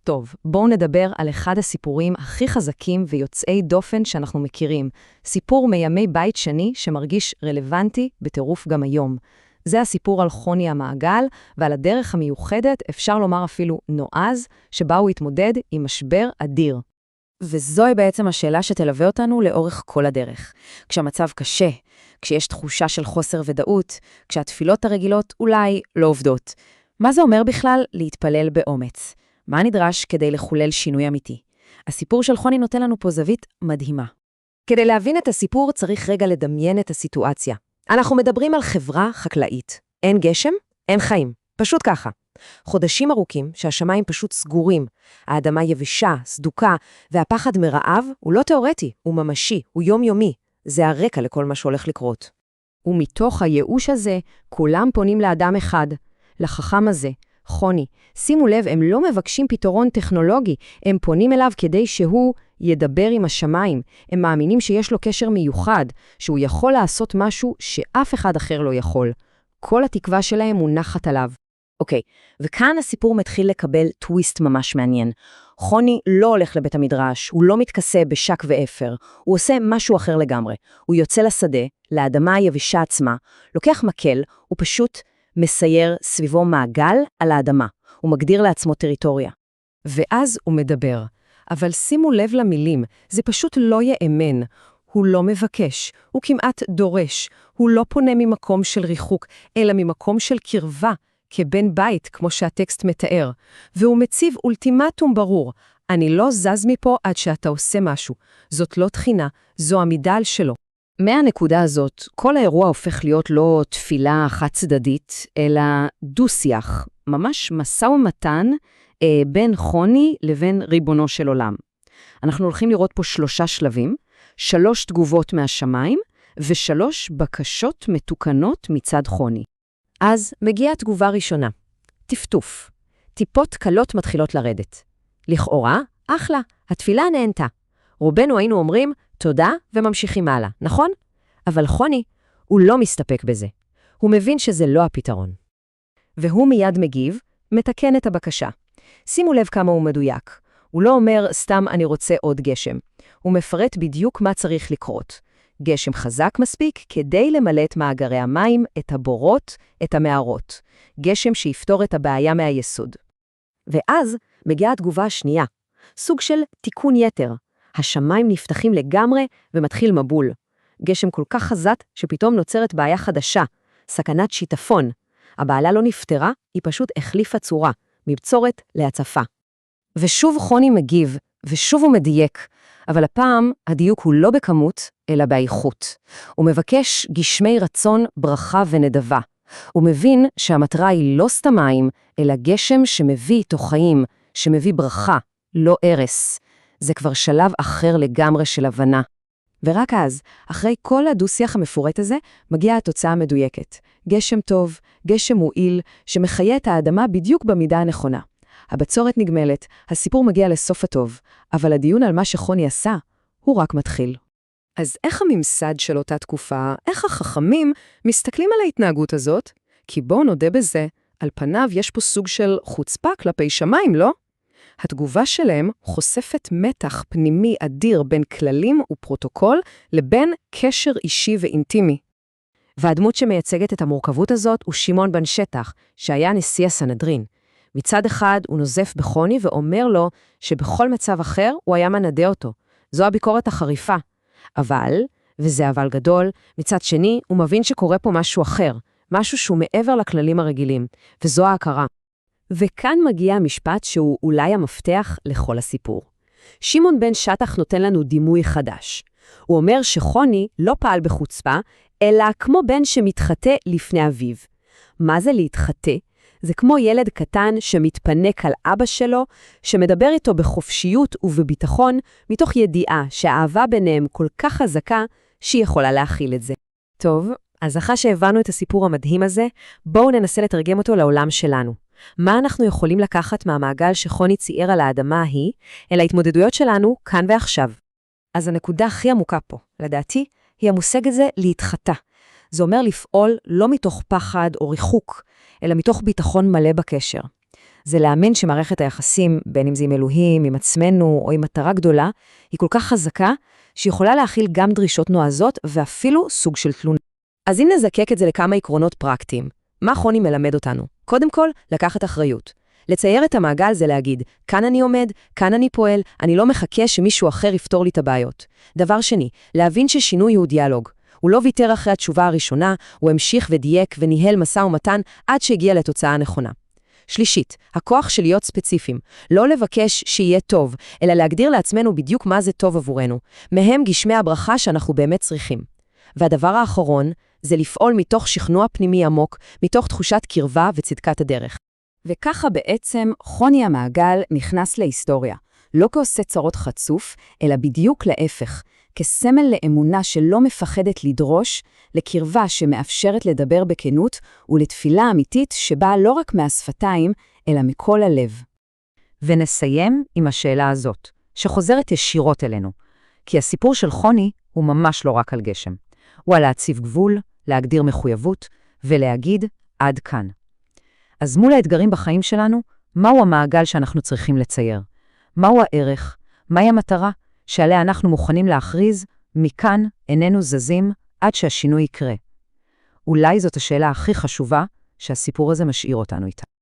טוב, בואו נדבר על אחד הסיפורים הכי חזקים ויוצאי דופן שאנחנו מכירים. סיפור מימי בית שני שמרגיש רלוונטי בטירוף גם היום. זה הסיפור על חוני המעגל, ועל הדרך המיוחדת, אפשר לומר אפילו נועז, שבה הוא התמודד עם משבר אדיר. וזוהי בעצם השאלה שתלווה אותנו לאורך כל הדרך. כשהמצב קשה, כשיש תחושה של חוסר ודאות, כשהתפילות הרגילות אולי לא עובדות. מה זה אומר בכלל להתפלל באומץ? מה נדרש כדי לחולל שינוי אמיתי? הסיפור של חוני נותן לנו פה זווית מדהימה. כדי להבין את הסיפור צריך רגע לדמיין את הסיטואציה. אנחנו מדברים על חברה חקלאית. אין גשם, אין חיים. פשוט ככה. חודשים ארוכים שהשמיים פשוט סגורים. האדמה יבשה, סדוקה, והפחד מרעב הוא לא תיאורטי, הוא ממשי, הוא יומיומי. זה הרקע לכל מה שהולך לקרות. ומתוך הייאוש הזה, כולם פונים לאדם אחד, לחכם הזה, חוני. שימו לב, הם לא מבקשים פתרון טכנולוגי, הם פונים אליו כדי שהוא ידבר עם השמיים. הם מאמינים שיש לו קשר מיוחד, שהוא יכול לעשות משהו שאף אחד אחר לא יכול. כל התקווה שלהם מונחת עליו. אוקיי, וכאן הסיפור מתחיל לקבל טוויסט ממש מעניין. חוני לא הולך לבית המדרש, הוא לא מתכסה בשק ואפר, הוא עושה משהו אחר לגמרי. הוא יוצא לשדה, לאדמה היבשה עצמה, לוקח מקל, הוא פשוט מסייר סביבו מעגל על האדמה. הוא מגדיר לעצמו טריטוריה. ואז הוא מדבר. אבל שימו לב למילים, זה פשוט לא יאמן. הוא לא מבקש, הוא כמעט דורש. הוא לא פונה ממקום של ריחוק, אלא ממקום של קרבה, כבן בית, כמו שהטקסט מתאר. והוא מציב אולטימטום ברור. אני לא זז מפה עד שאתה עושה משהו. זאת לא תחינה, זו עמידה על שלו. מהנקודה הזאת, כל האירוע הופך להיות לא תפילה חד צדדית, אלא דו-שיח, ממש מסע ומתן בין חוני לבין ריבונו של עולם. אנחנו הולכים לראות פה 3 שלבים, 3 תגובות מהשמיים, ו3 בקשות מתוקנות מצד חוני. אז מגיעה התגובה הראשונה, טפטוף. טיפות קלות מתחילות לרדת. לכאורה, אחלה, התפילה נהנתה. רובנו היינו אומרים, תודה וממשיכים הלאה, נכון? אבל חוני, הוא לא מסתפק בזה. הוא מבין שזה לא הפתרון. והוא מיד מגיב, מתקן את הבקשה. שימו לב כמה הוא מדויק. הוא לא אומר, סתם אני רוצה עוד גשם. הוא מפרט בדיוק מה צריך לקרות. גשם חזק מספיק כדי למלא את מאגרי המים, את הבורות, את המערות. גשם שיפתור את הבעיה מהיסוד. ואז מגיעה התגובה השנייה. סוג של תיקון יתר. השמיים נפתחים לגמרי ומתחיל מבול. גשם כל כך חזק שפתאום נוצרת בעיה חדשה, סכנת שיטפון. הבעיה לא נפתרה, היא פשוט החליפה צורה, מבצורת להצפה. ושוב חוני מגיב, ושוב הוא מדייק, אבל הפעם הדיוק הוא לא בכמות, אלא באיכות. הוא מבקש גשמי רצון, ברכה ונדבה. הוא מבין שהמטרה היא לא סתם מים, אלא גשם שמביא איתו חיים, שמביא ברכה, לא ערס. זה כבר שלב אחר לגמרי של הבנה. ורק אז, אחרי כל הדו-שיח המפורט הזה, מגיעה התוצאה המדויקת. גשם טוב, גשם מועיל, שמחיה את האדמה בדיוק במידה הנכונה. הבצורת נגמלת, הסיפור מגיע לסוף הטוב, אבל הדיון על מה שחוני עשה, הוא רק מתחיל. אז איך הממסד של אותה תקופה, איך החכמים מסתכלים על ההתנהגות הזאת? כי בואו נודה בזה, על פניו יש פה סוג של חוצפה כלפי שמיים, לא? התגובה שלהם חושפת מתח פנימי אדיר בין כללים ופרוטוקול לבין קשר אישי ואינטימי. והדמות שמייצגת את המורכבות הזאת הוא שמעון בן שטח, שהיה נשיא הסנהדרין. מצד אחד הוא נוזף בחוני ואומר לו שבכל מצב אחר הוא היה מנדה אותו. זו הביקורת החריפה. אבל, וזה אבל גדול, מצד שני הוא מבין שקורה פה משהו אחר, משהו שהוא מעבר לכללים הרגילים, וזו ההכרה. וכאן מגיע המשפט שהוא אולי המפתח לכל הסיפור. שמעון בן שטח נותן לנו דימוי חדש. הוא אומר שחוני לא פעל בחוצפה, אלא כמו בן שמתחטא לפני אביו. מה זה להתחטא? זה כמו ילד קטן שמתפנק על אבא שלו, שמדבר איתו בחופשיות ובביטחון, מתוך ידיעה שהאהבה ביניהם כל כך חזקה, שהיא יכולה להכיל את זה. טוב, אז אחרי שהבנו את הסיפור המדהים הזה, בואו ננסה לתרגם אותו לעולם שלנו. מה אנחנו יכולים לקחת מהמעגל שחוני צייר על האדמה ההיא, אל ההתמודדויות שלנו כאן ועכשיו? אז הנקודה הכי עמוקה פה, לדעתי, היא המושג הזה להתחטא. זה אומר לפעול לא מתוך פחד או ריחוק, אלא מתוך ביטחון מלא בקשר. זה להאמין שמערכת היחסים, בין אם זה עם אלוהים, עם עצמנו או עם מטרה גדולה, היא כל כך חזקה, שיכולה להכיל גם דרישות נועזות ואפילו סוג של תלונה. אז אם נזקק את זה לכמה עקרונות פרקטיים, מה חוני מלמד אותנו? קודם כל, לקחת אחריות. לצייר את המעגל זה להגיד, כאן אני עומד, כאן אני פועל, אני לא מחכה שמישהו אחר יפתור לי את הבעיות. דבר שני, להבין ששינוי הוא דיאלוג. הוא לא ויתר אחרי התשובה הראשונה, הוא המשיך ודייק וניהל משא ומתן עד שהגיע לתוצאה הנכונה. שלישית, הכוח של להיות ספציפיים. לא לבקש שיהיה טוב, אלא להגדיר לעצמנו בדיוק מה זה טוב עבורנו. מהם גשמי הברכה שאנחנו באמת צריכים. והדבר האחרון, זה לפעול מתוך שכנוע פנימי עמוק, מתוך תחושת קרבה וצדקת הדרך. וככה בעצם חוני המעגל נכנס להיסטוריה. לא כעושה צרות חצוף, אלא בדיוק להפך. כסמל לאמונה שלא מפחדת לדרוש, לקרבה שמאפשרת לדבר בכנות, ולתפילה אמיתית שבאה לא רק מהשפתיים, אלא מכל הלב. ונסיים עם השאלה הזאת, שחוזרת ישירות אלינו. כי הסיפור של חוני הוא ממש לא רק על גשם. הוא על להציב גבול, להגדיר מחויבות, ולהגיד עד כאן. אז מול האתגרים בחיים שלנו, מהו המעגל שאנחנו צריכים לצייר? מהו הערך? מהי המטרה שעליה אנחנו מוכנים להכריז, מכאן איננו זזים עד שהשינוי יקרה? אולי זאת השאלה הכי חשובה שהסיפור הזה משאיר אותנו איתה.